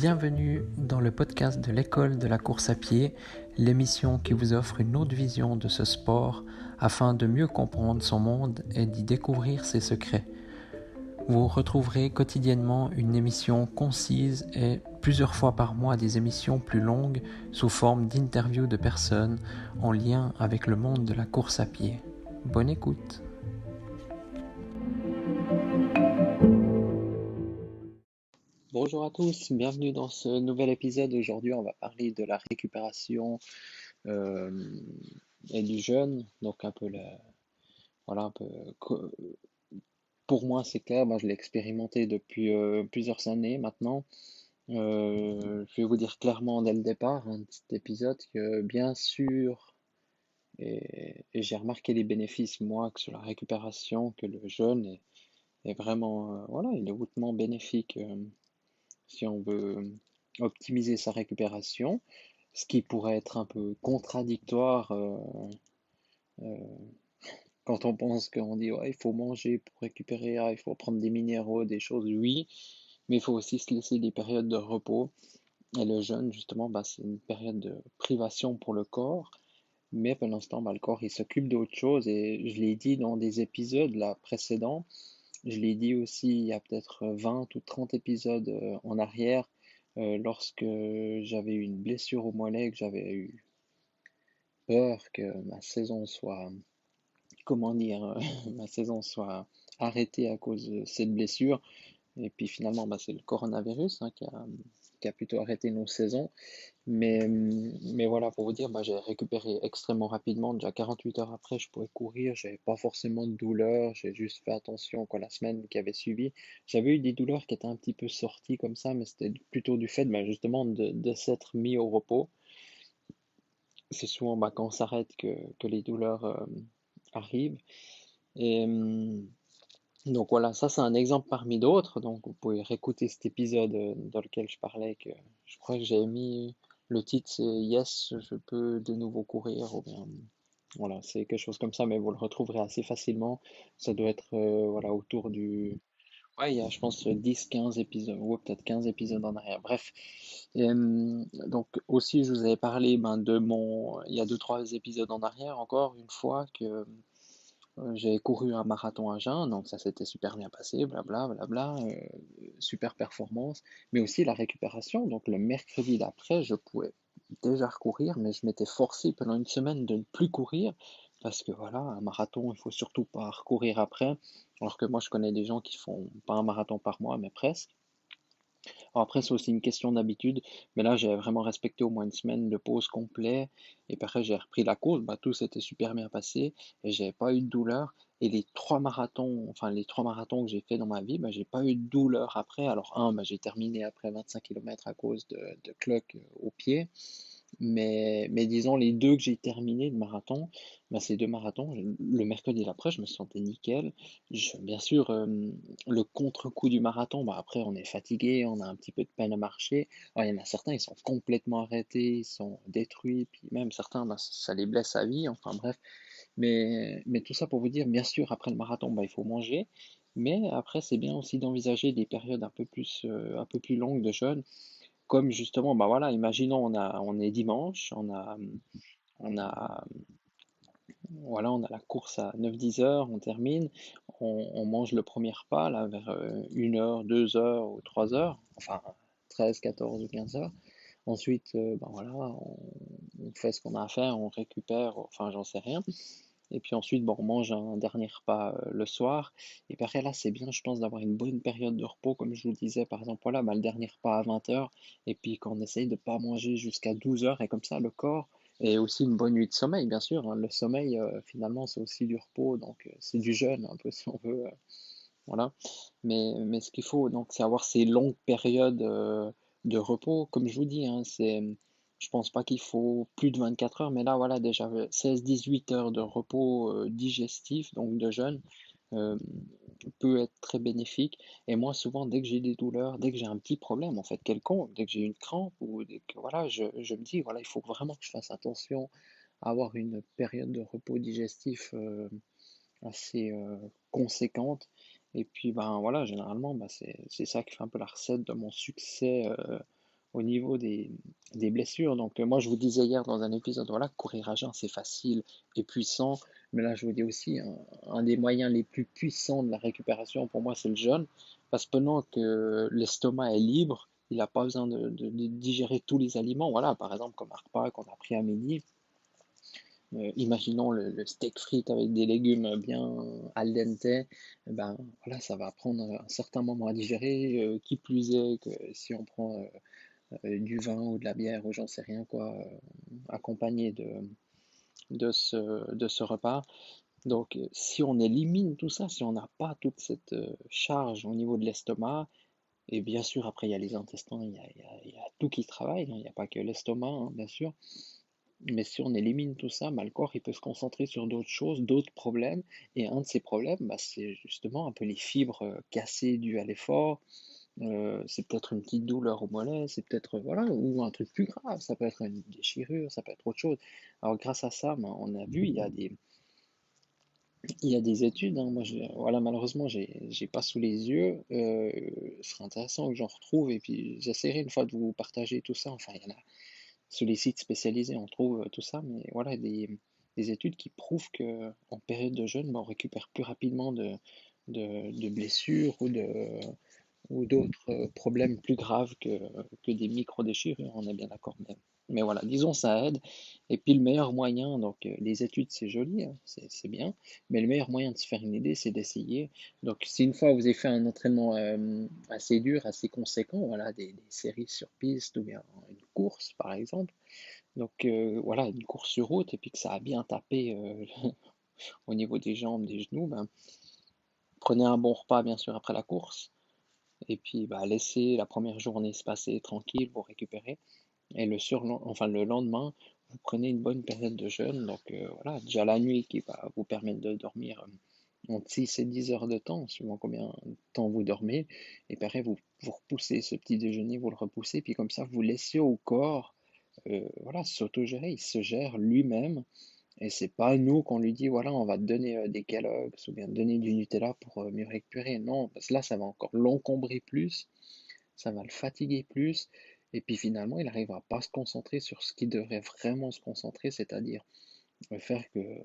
Bienvenue dans le podcast de l'école de la course à pied, l'émission qui vous offre une autre vision de ce sport afin de mieux comprendre son monde et d'y découvrir ses secrets. Vous retrouverez quotidiennement une émission concise et plusieurs fois par mois des émissions plus longues sous forme d'interviews de personnes en lien avec le monde de la course à pied. Bonne écoute! Bonjour à tous, bienvenue dans ce nouvel épisode. Aujourd'hui, on va parler de la récupération euh, et du jeûne. Donc un peu. Pour moi, c'est clair. Je l'ai expérimenté depuis plusieurs années maintenant. Je vais vous dire clairement dès le départ, un petit épisode, que bien sûr, et j'ai remarqué les bénéfices moi que sur la récupération, que le jeûne est vraiment, il est hautement bénéfique. Si on veut optimiser sa récupération, ce qui pourrait être un peu contradictoire euh, quand on pense qu'on dit ouais, il faut manger pour récupérer, il faut prendre des minéraux, des choses, oui, mais il faut aussi se laisser des périodes de repos. Et le jeûne, justement, c'est une période de privation pour le corps, mais pendant ce temps, le corps il s'occupe d'autre chose. Et je l'ai dit dans des épisodes là, précédents, je l'ai dit aussi il y a peut-être 20 ou 30 épisodes en arrière, lorsque j'avais eu une blessure au mollet, que j'avais eu peur que ma saison soit, comment dire, ma saison soit arrêtée à cause de cette blessure. Et puis finalement, c'est le coronavirus qui a plutôt arrêté nos saisons. Mais voilà, pour vous dire, j'ai récupéré extrêmement rapidement. Déjà 48 heures après, je pouvais courir. J'avais pas forcément de douleur. J'ai juste fait attention quoi, la semaine qui avait suivi. J'avais eu des douleurs qui étaient un petit peu sorties comme ça, mais c'était plutôt du fait justement de s'être mis au repos. C'est souvent quand on s'arrête que les douleurs arrivent. Et donc voilà, ça c'est un exemple parmi d'autres. Donc vous pouvez réécouter cet épisode dans lequel je parlais que je crois que j'ai mis le titre c'est Yes, je peux de nouveau courir ou bien voilà, c'est quelque chose comme ça, mais vous le retrouverez assez facilement. Ça doit être autour du ouais, il y a je pense 10-15 épisodes ou peut-être 15 épisodes en arrière. Bref. Et, donc aussi je vous avais parlé de mon il y a deux trois épisodes en arrière encore une fois que j'ai couru un marathon à jeun, donc ça s'était super bien passé, blabla, blabla, super performance, mais aussi la récupération. Donc le mercredi d'après, je pouvais déjà recourir, mais je m'étais forcé pendant une semaine de ne plus courir, parce que voilà, un marathon, il faut surtout pas recourir après, alors que moi je connais des gens qui font pas un marathon par mois, mais presque. Alors après, c'est aussi une question d'habitude, mais là, j'ai vraiment respecté au moins une semaine de pause complet. Et puis après, j'ai repris la course. Tout s'était super bien passé et j'avais pas eu de douleur. Et les trois marathons que j'ai fait dans ma vie, j'ai pas eu de douleur après. Alors, j'ai terminé après 25 km à cause de cloques au pied. Mais disons, les deux que j'ai terminés de marathon, ces deux marathons, le mercredi d'après, je me sentais nickel. Bien sûr, le contre-coup du marathon, après, on est fatigué, on a un petit peu de peine à marcher. Alors, il y en a certains, ils sont complètement arrêtés, ils sont détruits, puis même certains, ça les blesse à vie, enfin bref. Mais tout ça pour vous dire, bien sûr, après le marathon, il faut manger. Mais après, c'est bien aussi d'envisager des périodes un peu plus longues de jeûne comme justement, imaginons on est dimanche, on a, on a la course à 9-10 heures, on termine, on mange le premier repas là vers 1 heure, 2 heures ou 3 heures, enfin 13, 14 ou 15 heures. Ensuite, on fait ce qu'on a à faire, on récupère, enfin j'en sais rien. Et puis ensuite, on mange un dernier repas le soir. Et puis après, là, c'est bien, je pense, d'avoir une bonne période de repos, comme je vous le disais, par exemple, le dernier repas à 20 heures. Et puis qu'on essaye de ne pas manger jusqu'à 12 heures. Et comme ça, le corps, et aussi une bonne nuit de sommeil, bien sûr, hein. Le sommeil, finalement, c'est aussi du repos. Donc, c'est du jeûne, un peu, si on veut. Voilà. Mais ce qu'il faut, donc, c'est avoir ces longues périodes de repos. Comme je vous dis, hein, je pense pas qu'il faut plus de 24 heures, mais là, voilà, déjà 16-18 heures de repos digestif, donc de jeûne, euh, peut être très bénéfique. Et moi, souvent, dès que j'ai des douleurs, dès que j'ai un petit problème, en fait, quelconque, dès que j'ai une crampe, ou dès que, voilà, je me dis, voilà, il faut vraiment que je fasse attention à avoir une période de repos digestif assez conséquente. Et puis, voilà, généralement, c'est ça qui fait un peu la recette de mon succès au niveau des blessures. Donc, moi, je vous disais hier dans un épisode, voilà, courir à jeun, c'est facile et puissant. Mais là, je vous dis aussi, un des moyens les plus puissants de la récupération, pour moi, c'est le jeûne. Parce que pendant que l'estomac est libre, il n'a pas besoin de digérer tous les aliments. Voilà, par exemple, comme un repas qu'on a pris à midi. Imaginons le steak frites avec des légumes bien al dente, ben voilà, ça va prendre un certain moment à digérer. Qui plus est que si on prend du vin ou de la bière ou j'en sais rien quoi, accompagné de ce repas. Donc, si on élimine tout ça, si on n'a pas toute cette charge au niveau de l'estomac, et bien sûr, après, il y a les intestins, il y a tout qui travaille, hein, il n'y a pas que l'estomac, hein, bien sûr. Mais si on élimine tout ça, bah, le corps il peut se concentrer sur d'autres choses, d'autres problèmes. Et un de ces problèmes, bah, c'est justement un peu les fibres cassées dues à l'effort. C'est peut-être une petite douleur au mollet, c'est peut-être voilà, ou un truc plus grave, ça peut être une déchirure, ça peut être autre chose. Alors grâce à ça, bah, on a vu, il y a des études, hein. Moi, voilà, malheureusement, j'ai pas sous les yeux. Ce serait intéressant que j'en retrouve et puis j'essaierai une fois de vous partager tout ça. Enfin, il y en a sur les sites spécialisés, on trouve tout ça, mais voilà, des études qui prouvent que en période de jeûne, ben, on récupère plus rapidement de blessures ou d'autres problèmes plus graves que des micro-déchirures, on est bien d'accord. Mais voilà, disons ça aide. Et puis le meilleur moyen, donc les études c'est joli, hein, c'est bien, mais le meilleur moyen de se faire une idée, c'est d'essayer. Donc si une fois vous avez fait un entraînement assez dur, assez conséquent, voilà, des séries sur piste ou bien une course par exemple, donc voilà, une course sur route, et puis que ça a bien tapé au niveau des jambes, des genoux, ben, prenez un bon repas bien sûr après la course. Et puis, bah, laissez la première journée se passer tranquille, vous récupérez. Et enfin, le lendemain, vous prenez une bonne période de jeûne. Donc voilà, déjà la nuit qui va vous permettre de dormir entre 6 et 10 heures de temps, suivant combien de temps vous dormez. Et pareil, vous repoussez ce petit déjeuner, vous le repoussez. Puis comme ça, vous laissez au corps voilà, s'autogérer. Il se gère lui-même. Et c'est pas nous qu'on lui dit, voilà, on va te donner des Kellogg's ou bien te donner du Nutella pour mieux récupérer. Non, parce que là, ça va encore l'encombrer plus, ça va le fatiguer plus, et puis finalement, il n'arrivera pas à se concentrer sur ce qu'il devrait vraiment se concentrer, c'est-à-dire faire que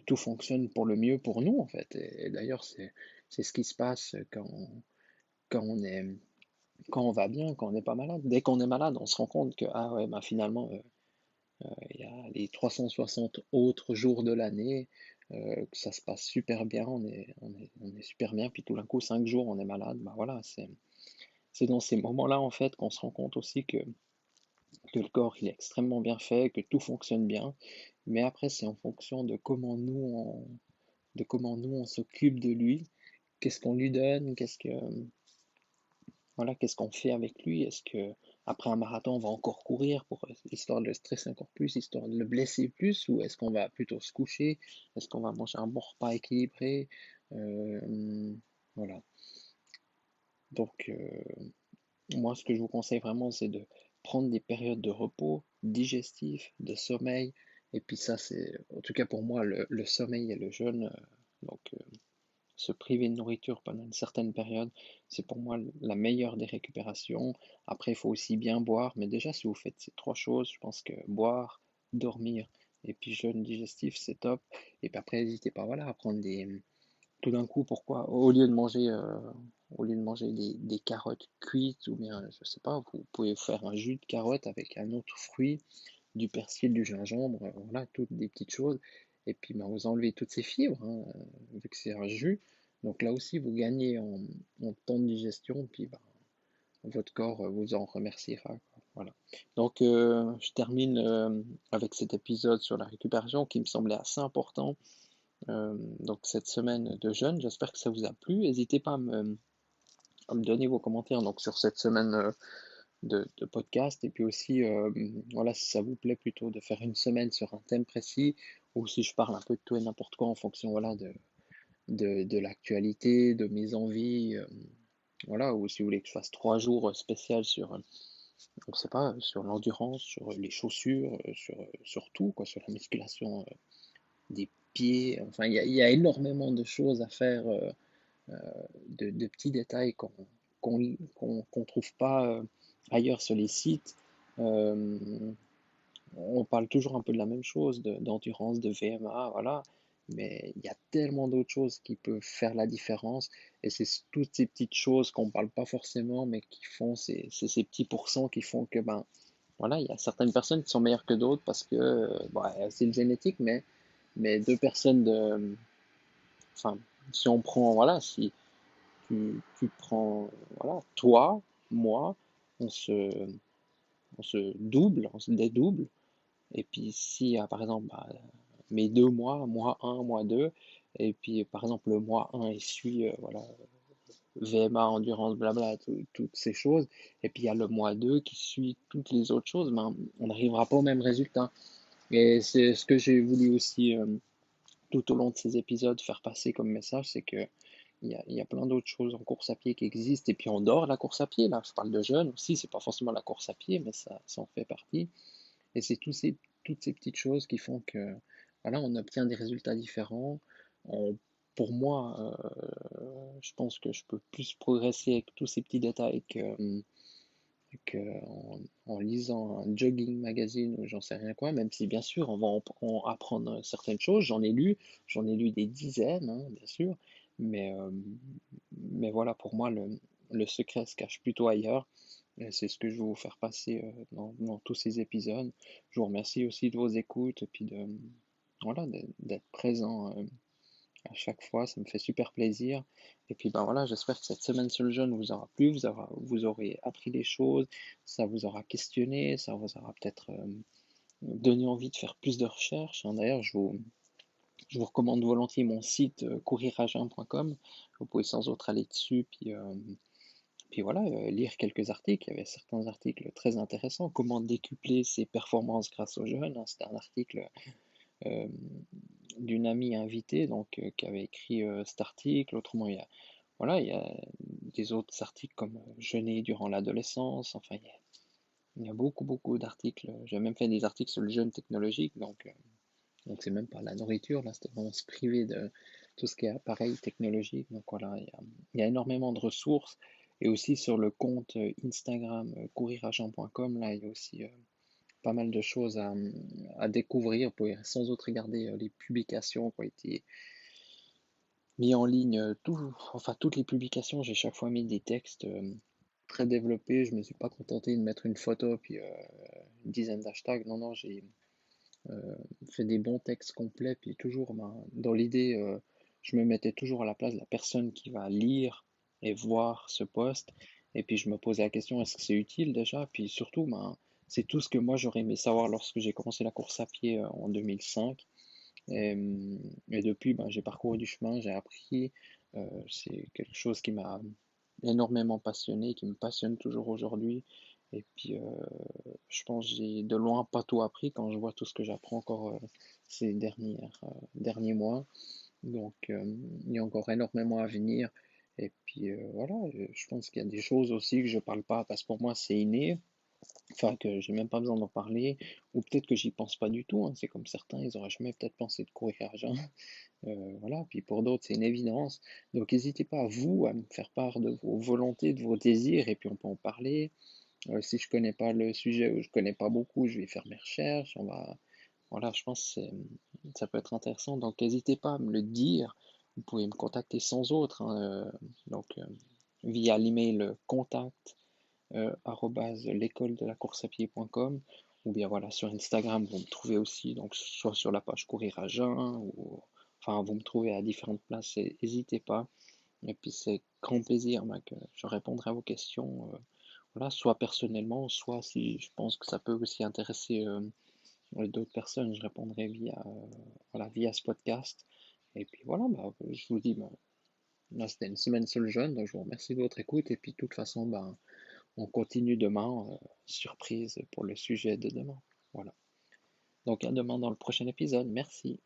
tout fonctionne pour le mieux pour nous, en fait. Et d'ailleurs, c'est ce qui se passe quand on est, quand on va bien, quand on n'est pas malade. Dès qu'on est malade, on se rend compte que, ah ouais, ben finalement, il y a les 360 autres jours de l'année, que ça se passe super bien, on est super bien, puis tout d'un coup, 5 jours, on est malade. Bah voilà, c'est dans ces moments-là, en fait, qu'on se rend compte aussi que le corps, il est extrêmement bien fait, que tout fonctionne bien. Mais après, c'est en fonction de comment nous, on s'occupe de lui, qu'est-ce qu'on lui donne, voilà, qu'est-ce qu'on fait avec lui? Est-ce que après un marathon, on va encore courir histoire de le stresser encore plus, histoire de le blesser plus, ou est-ce qu'on va plutôt se coucher? Est-ce qu'on va manger un bon repas équilibré? Voilà. Donc, moi, ce que je vous conseille vraiment, c'est de prendre des périodes de repos digestif, de sommeil. Et puis ça, c'est, en tout cas pour moi, le sommeil et le jeûne. Donc, se priver de nourriture pendant une certaine période, c'est pour moi la meilleure des récupérations. Après, il faut aussi bien boire, mais déjà, si vous faites ces trois choses, je pense que boire, dormir et puis jeûne digestif, c'est top. Et puis après, n'hésitez pas, voilà, à prendre tout d'un coup, pourquoi, au lieu de manger des carottes cuites, ou bien, je sais pas, vous pouvez faire un jus de carotte avec un autre fruit, du persil, du gingembre, voilà, toutes des petites choses. Et puis ben, vous enlevez toutes ces fibres, hein, vu que c'est un jus. Donc là aussi, vous gagnez en temps de digestion, puis ben, votre corps vous en remerciera, quoi. Voilà. Donc je termine avec cet épisode sur la récupération qui me semblait assez important. Donc cette semaine de jeûne, j'espère que ça vous a plu. N'hésitez pas à me donner vos commentaires donc, sur cette semaine de podcast. Et puis aussi, voilà, si ça vous plaît plutôt de faire une semaine sur un thème précis, ou si je parle un peu de tout et n'importe quoi en fonction voilà, de l'actualité, de mes envies, voilà, ou si vous voulez que je fasse 3 jours spécial sur, je sais pas, sur l'endurance, sur les chaussures, sur tout, quoi, sur la musculation des pieds. Enfin, il y a énormément de choses à faire, de petits détails qu'on trouve pas. ailleurs sur les sites, euh, on parle toujours un peu de la même chose, d'endurance, de VMA, voilà. Mais il y a tellement d'autres choses qui peuvent faire la différence. Et c'est toutes ces petites choses qu'on ne parle pas forcément, mais qui font, c'est ces petits pourcents qui font que, ben, voilà, il y a certaines personnes qui sont meilleures que d'autres parce que, bon, c'est une génétique, mais deux personnes de, enfin, si on prend, voilà, si tu prends, voilà, toi, moi, on se, on se double, on se dédouble. Et puis si, par exemple, bah, mes 2 mois, mois un mois 2 et puis par exemple le mois un il suit voilà, VMA, endurance, blabla, toutes ces choses, et puis il y a le mois 2 qui suit toutes les autres choses, ben, on n'arrivera pas au même résultat. Et c'est ce que j'ai voulu aussi tout au long de ces épisodes faire passer comme message, c'est que il y a plein d'autres choses en course à pied qui existent, et puis en dehors de la course à pied, là je parle de jeunes aussi, c'est pas forcément la course à pied, mais ça en fait partie. Et c'est toutes ces petites choses qui font que voilà, on obtient des résultats différents. On- pour moi, je pense que je peux plus progresser avec tous ces petits détails en lisant un jogging magazine ou j'en sais rien quoi, même si bien sûr on va en apprendre certaines choses. J'en ai lu des dizaines, hein, bien sûr, mais, euh, mais voilà, pour moi, le secret se cache plutôt ailleurs. Et c'est ce que je vais vous faire passer dans tous ces épisodes. Je vous remercie aussi de vos écoutes et puis voilà, d'être présent à chaque fois. Ça me fait super plaisir. Et puis ben voilà, j'espère que cette semaine sur le jeûne vous aura plu, vous aurez appris des choses, ça vous aura questionné, ça vous aura peut-être donné envie de faire plus de recherches, hein. D'ailleurs, je vous recommande volontiers mon site couriragin.com. Vous pouvez sans autre aller dessus, puis voilà, lire quelques articles. Il y avait certains articles très intéressants. Comment décupler ses performances grâce aux jeunes, hein. C'était un article euh, d'une amie invitée donc, qui avait écrit cet article. Autrement, voilà, il y a des autres articles comme Jeûner durant l'adolescence. Enfin, il y a beaucoup, beaucoup d'articles. J'ai même fait des articles sur le jeûne technologique. Donc c'est même pas la nourriture. Là, c'était vraiment se priver de tout ce qui est appareil technologique. Donc voilà, il y a énormément de ressources. Et aussi sur le compte Instagram couriragent.com, là, il y a aussi pas mal de choses à découvrir. Vous pouvez sans autre regarder les publications qui ont été mises en ligne. Enfin, toutes les publications, j'ai chaque fois mis des textes très développés. Je me suis pas contenté de mettre une photo puis une dizaine d'hashtags. Non, non, j'ai euh, fait des bons textes complets. Puis toujours, ben, dans l'idée, je me mettais toujours à la place de la personne qui va lire et voir ce post. Et puis je me posais la question, est-ce que c'est utile déjà? Puis surtout, ben, c'est tout ce que moi j'aurais aimé savoir lorsque j'ai commencé la course à pied en 2005. Et depuis, ben, j'ai parcouru du chemin, j'ai appris. C'est quelque chose qui m'a énormément passionné, qui me passionne toujours aujourd'hui. Et puis, je pense que j'ai de loin pas tout appris quand je vois tout ce que j'apprends encore ces derniers mois. Donc, il y a encore énormément à venir. Et puis, voilà, je pense qu'il y a des choses aussi que je parle pas parce que pour moi, c'est inné. Enfin, que j'ai même pas besoin d'en parler, ou peut-être que j'y pense pas du tout, hein. C'est comme certains, ils auraient jamais peut-être pensé de courir à jeun. Voilà, puis pour d'autres, c'est une évidence. Donc n'hésitez pas, vous, à me faire part de vos volontés, de vos désirs, et puis on peut en parler. Si je connais pas le sujet ou je connais pas beaucoup, je vais faire mes recherches. Voilà, je pense que ça peut être intéressant. Donc n'hésitez pas à me le dire. Vous pouvez me contacter sans autre, hein, donc via l'email contact l'école de la course à pied.com, ou bien voilà, sur Instagram, vous me trouvez aussi, donc soit sur la page Courir à Jeun, ou enfin, vous me trouvez à différentes places, n'hésitez pas. Et puis c'est grand plaisir ben, que je répondrai à vos questions, voilà, soit personnellement, soit si je pense que ça peut aussi intéresser d'autres personnes, je répondrai voilà, via ce podcast. Et puis voilà, bah, je vous dis, bah, là c'était une semaine sur le jeûne, donc je vous remercie de votre écoute, et puis de toute façon, ben, on continue demain, surprise pour le sujet de demain. Voilà. Donc à demain dans le prochain épisode. Merci.